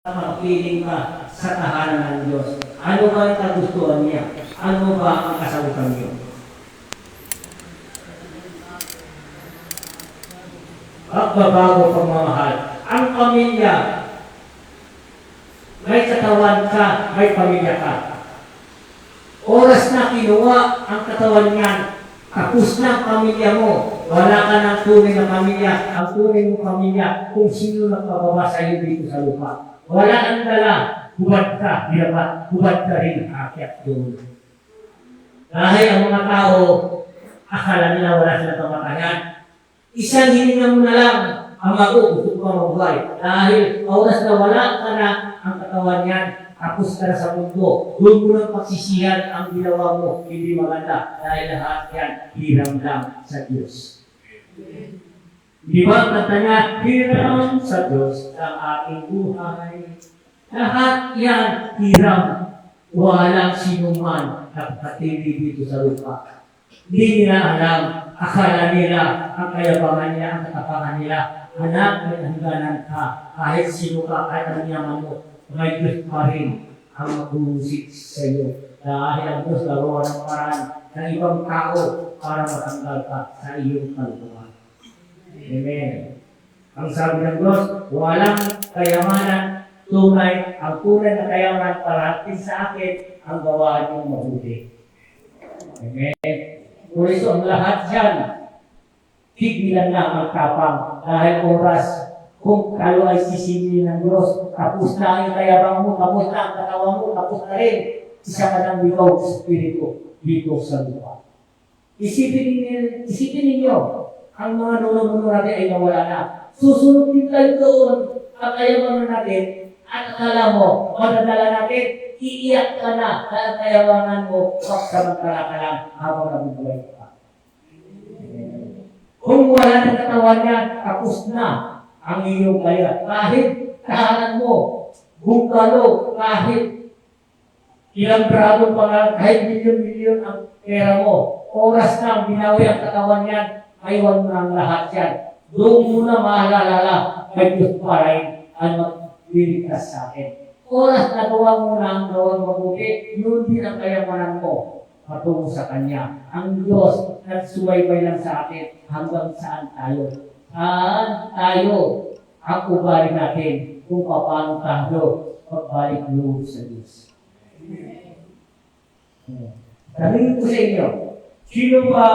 Mapiling ka sa tahanan ng Diyos. Ano ba ang kagustuhan niya? Ano ba ang kasagutan niyo? Pagbabago pagmamahal. Ang pamilya, may katawan ka, may pamilya ka. Oras na kinuha ang katawan niyan, tapos na ang pamilya mo. Wala ka ng tunay na pamilya. Ang tunay mong pamilya, kung sino nagpababa sa iyo dito sa lupa. Wala kang dala, hubad ka, dapat hubad ka rin aakyat doon. Dahil ang mga tao, akala nila wala silang kamatayan. Isang hininga mo na lang, ang gusto ko mabuhay. Dahil oras na wala ka na ang katawan niyan, tapos ka na sa mundo, doon mo ng pagsisihan ang ginawa mo, hindi maganda. Dahil lahat yan, hiram lang sa Diyos. Di ba, kanta niya, hiram sa Diyos ang aking buhay. Lahat yan, hiram. Walang sinuman nakatili dito sa lupa. Hindi nila alam, akala nila, ang kayabangan nila, ang katapangan nila. Anak, may hangganan ka. Kahit sino ka, kahit ang yaman mo, may Diyos pa rin ang mag-uusik sa iyo. Dahil ang Diyos laro ng paraan ng ibang tao para matanggal ka sa iyong kaluluwa. Amen. Ang sabi ng Diyos, walang kayamanan tunay, ang tunay na kayamanan para sa akin ang gawa niyong mabuti. Amen. Por eso ang lahat yan, tigilan na ang tapang dahil oras kung kayo ay sisingin ng Diyos, tapos na ang kayabang mo, tapos na ang katawan mo, tapos na rin isa ka ng ligaw sa Espiritu dito sa lupa. Isipin ninyo, ang mga nuno natin ay nawala na. Susunod din tayo doon at kayabangan natin at akala mo, madadala natin, iiyak ka na dahil kayabangan mo pagsamantala ka lang habang nabubuhay ka. Kung wala ng katawan niya, tapos na ang iyong kaya. Kahit tahanan mo, bungalo, kahit ilang grado pa nga, kahit milyon-milyon ang pera mo, oras na binawi ang katawan niyan, aywan mo ang lahat yan. Doon mo na maalala, may Diyos pa rin ang magliligtas sa akin. Oras na gawa mo na ang gawang mabuti, yun din ang kayamanan mo patungo sa Kanya. Ang Diyos nagsubaybay lang sa atin hanggang saan tayo. Saan tayo ang ugali natin kung paano tayo pagbalik loob sa Diyos. Sabihin ko sa inyo, sino ba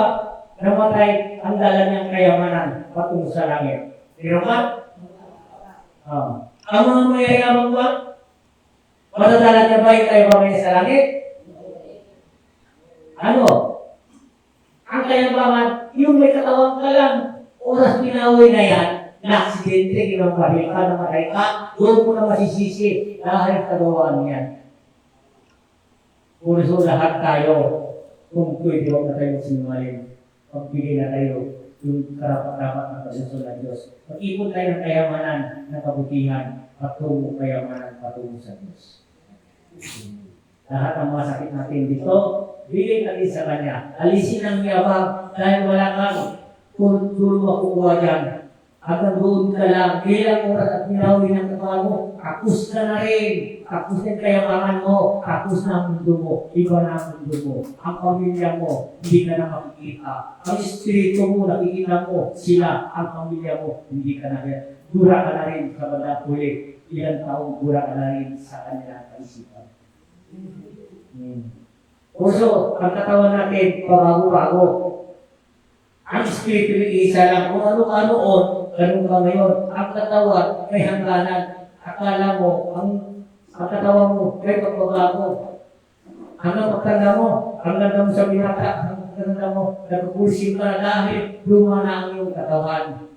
namatay ang dala niyang kayamanan patungo sa langit? Sino ba? Ang mga mayayamang ba? Matadala niya ba yung kayabangan sa langit? Ano? Ang kayabangan, yung may katawan ka lang, oras pinawi na yan, na-aksidente, ginambahil ka, namatay ka, doon mo na masisisi dahil kagawaan yan. Kung so lahat tayo, kung pwede wag na tayo sinungaling, pagbigay na tayo yung karapat-dapat ng pagsusunod ng Diyos. Mag-ipon tayo ng kayamanan, ng kabutihan, patungo kayamanan, patungo sa Diyos. Lahat ng mga sakit natin dito, bigay natin sa Kanya. Alisin ang yabang dahil wala kang tulong makukuha dyan. Hanggang doon ka lang, bilang oras at minawi ng katawan mo, kapus ka na rin. Kapus na kayabangan mo, kapus na ang mundo mo, iba na ang mundo mo. Ang pamilya mo, hindi ka na makikita. Ang espiritu mo, nakikita mo, sila, ang pamilya mo, hindi ka na rin. Dura ka na rin sa bandang huli. Ilang taong dura ka na rin sa kanilang kaisipan. Also, ang katawan natin, pabago-bago. Ang espiritu ng isa lang, kung ano ka noon, ganun ka ngayon. Ang katawan, may hangganan. Akala mo, ang katawan mo, may pagbabago. Hanggang pagtanda mo, hanggang mo sa binata, hanggang pagtanda mo, nagpupulsing ka na dahil luma na ang iyong katawan.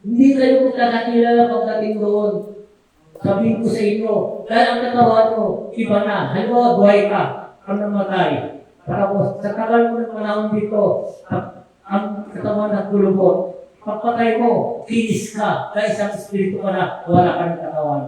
Hindi kayo magkakakilala pagdating doon. Sabihin ko sa inyo, dahil ang katawan mo, iba na. Halimbawa, buhay ka, ang namatay. Tapos, sa tagal mo ng panahon dito, ang katawan ng kulubot, pagpatay mo, finish ka, dahil isang espiritu ka na, wala ka ng katawan.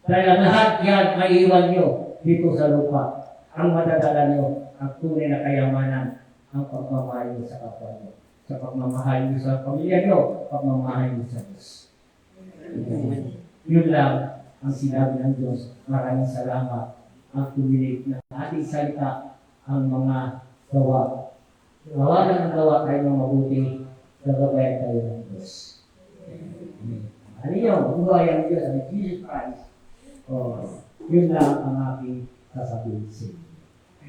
Dahil ang lahat yan, maiiwan nyo dito sa lupa. Ang madadala nyo, ang tunay na kayamanan, ang pagmamahal nyo sa kapwa nyo. Sa pagmamahal nyo sa pamilya nyo, pagmamahal nyo sa Diyos. Amen. Yun lang ang sinabi ng Diyos. Maraming salamat ang tuminig ng ating salita ang mga gawa. Gawa ng gawa tayo ng mabuti, gagabayan tayo ng Diyos. Amen. Ano yun? Buhay ang Diyos, ang Jesus Christ. Yun lang ang aking sasabihin sa inyo.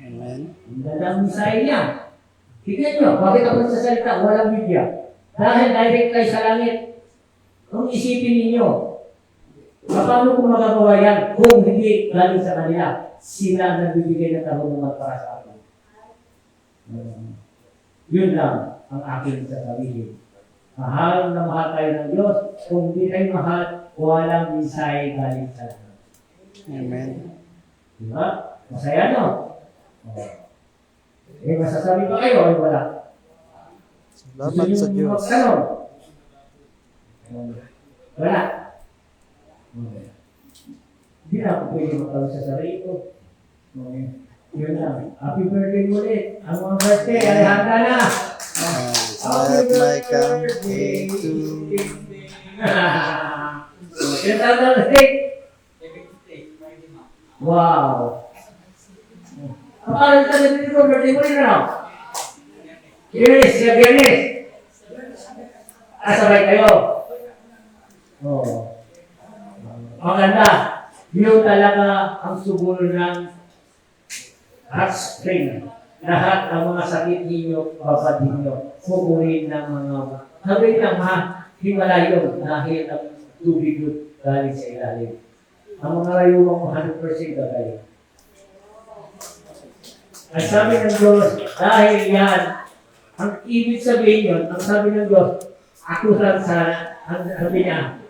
Amen. Ang gandang misay niya. Tignan nyo, bakit ako nagsasalita? Walang Biblia. Dahil direct tayo sa langit. Kung isipin ninyo, paano kung magagawa yan kung hindi galing sa kanila? Sila nagbibigay ng tarungan para sa akin. Yun lang ang aking sasabihin. Mahal na mahal tayo ng Diyos. Kung hindi tayo mahal, walang misay galing sa langit. Amen. Diba? Masaya, no? Eh, masasabi pa kayo, ay wala. Salamat sa Diyos. Magtanong? Wala. Hindi na ako pwede magtanong sa sarili ko. Yun lang. Happy birthday ulit. Ang mga birthday, alihanda na. Let my birthday to Ilan taon na birthday? Wow. Ang ka na dito, birthday mo rin na. Biyernes, siya Biyernes. Sabay kayo. Maganda. Yun talaga ang sugunod ng heartstring. Lahat ng mga sakit ninyo, babad ninyo, pupunin ng mga sabi lang ha, himala yun dahil ang tubig yun galing sa ilalim. Ang mga rayuwang mo 100% gagaling. Ang sabi ng Diyos, dahil yan, ang ibig sabihin yun, ang sabi ng Diyos, ako ang sabi niya,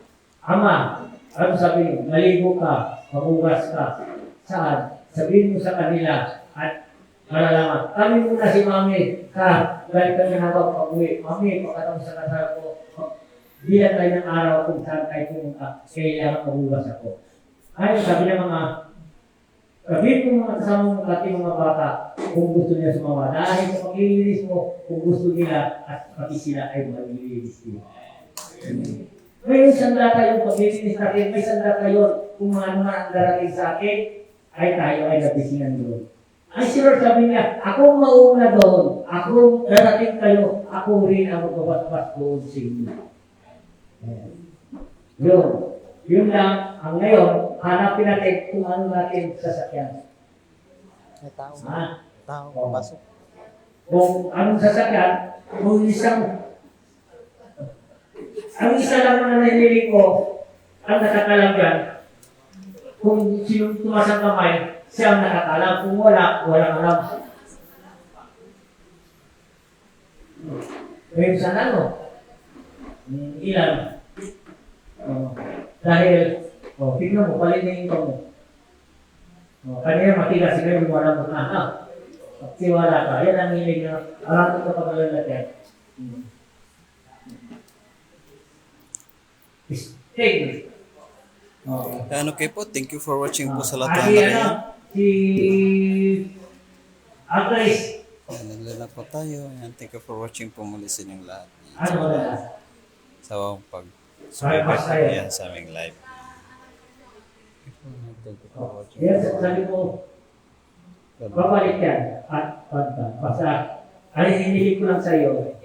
Ama, ano sabi niyo, maligo ka, mabugas ka. Saan? Sabihin mo sa kanila at malalaman. Kami muna si Mami, dahil kami habang pag-uwi. Mami, pagkatapos sa kasal ko, bilang tayo ng araw kung saan tayo pumunta, kailangan mabugas ako. Ay, sabi ng mga sabihin mo mga kasama mo pati mga bata kung gusto nila sumawa. Dahil sa paglilinis mo, kung gusto nila at pati sila ay maglilinis nila. May sandata yung paglilinis natin, may sandata yun. Kung ano man ang darating sa akin, ay tayo ay nabisingan doon. Ay sure, sabi niya, ako mauna doon, ako darating kayo, ako rin ang magbabatbat doon sa inyo. Yun lang, ang ngayon, hanapin natin kung ano natin sasakyan. May tao. Ha? Tao, papasok. Kung anong sasakyan, kung ang isa lang na nanililig ko, ang nakakalam dyan, kung sinong tumasang kamay, siya ang nakakalam. Kung wala, walang alam. Ngayon sana, no? Ilan? Dahil, tignan mo, palinayin ka mo. Kanina matigas sila yung wala mo na, Magtiwala ka. Yan ang hilig na, alam ko kapag natin. Stay. Ano kayo po? Thank you for watching po sa lahat ng Si nariyan. si Actress. Nalala po tayo. Ayan, thank you for watching po muli sa inyong lahat. Ano ba na? Sa Basta tayo. Ayan, sa aming live. Thank you for watching. Yes, sabi ko, babalik yan. At basta, ang hinihilig ko lang sa iyo,